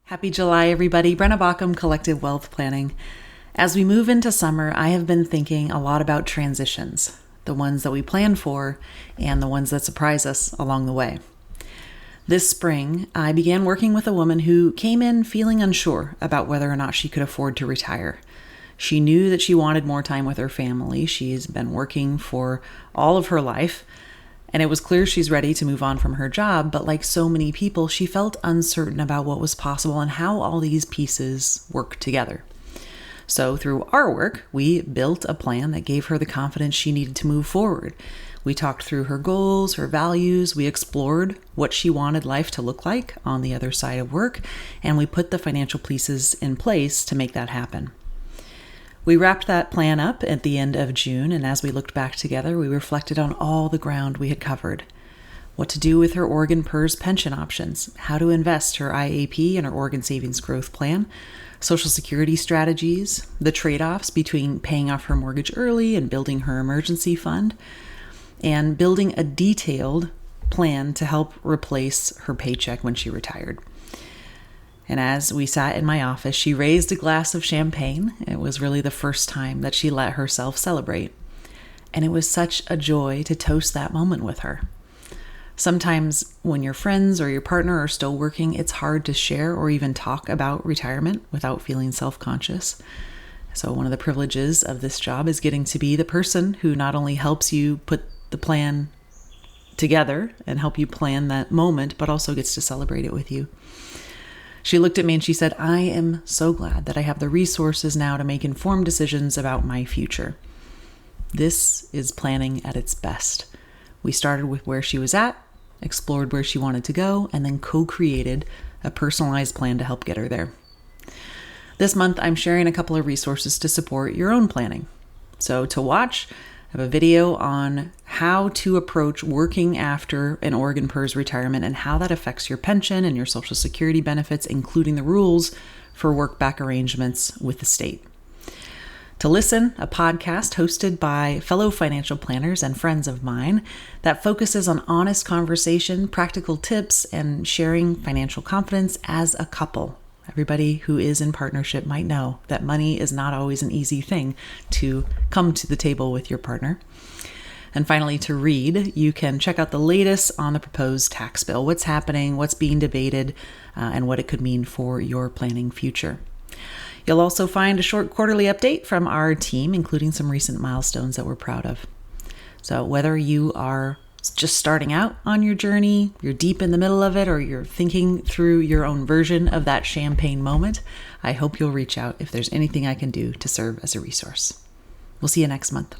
Happy July, everybody. Brenna Baucum, Collective Wealth Planning. As we move into summer, I have been thinking a lot about transitions, the ones that we plan for and the ones that surprise us along the way. This spring, I began working with a woman who came in feeling unsure about whether or not she could afford to retire. She knew that she wanted more time with her family. She's been working for all of her life, and it was clear she's ready to move on from her job, but like so many people, she felt uncertain about what was possible and how all these pieces work together. So through our work, we built a plan that gave her the confidence she needed to move forward. We talked through her goals, her values, we explored what she wanted life to look like on the other side of work, and we put the financial pieces in place to make that happen. We wrapped that plan up at the end of June, and as we looked back together, we reflected on all the ground we had covered. What to do with her Oregon PERS pension options, how to invest her IAP and her Oregon Savings Growth Plan, Social Security strategies, the trade-offs between paying off her mortgage early and building her emergency fund, and building a detailed plan to help replace her paycheck when she retired. And as we sat in my office, she raised a glass of champagne. It was really the first time that she let herself celebrate. And it was such a joy to toast that moment with her. Sometimes when your friends or your partner are still working, it's hard to share or even talk about retirement without feeling self-conscious. So one of the privileges of this job is getting to be the person who not only helps you put the plan together and help you plan that moment, but also gets to celebrate it with you. She looked at me and she said, "I am so glad that I have the resources now to make informed decisions about my future." This is planning at its best. We started with where she was at, explored where she wanted to go, and then co-created a personalized plan to help get her there. This month, I'm sharing a couple of resources to support your own planning. So to watch, I have a video on how to approach working after an Oregon PERS retirement and how that affects your pension and your Social Security benefits, including the rules for work-back arrangements with the state. To listen, a podcast hosted by fellow financial planners and friends of mine that focuses on honest conversation, practical tips, and sharing financial confidence as a couple. Everybody who is in partnership might know that money is not always an easy thing to come to the table with your partner. And finally, to read, you can check out the latest on the proposed tax bill, what's happening, what's being debated, and what it could mean for your planning future. You'll also find a short quarterly update from our team, including some recent milestones that we're proud of. So whether you are just starting out on your journey, you're deep in the middle of it, or you're thinking through your own version of that champagne moment, I hope you'll reach out if there's anything I can do to serve as a resource. We'll see you next month.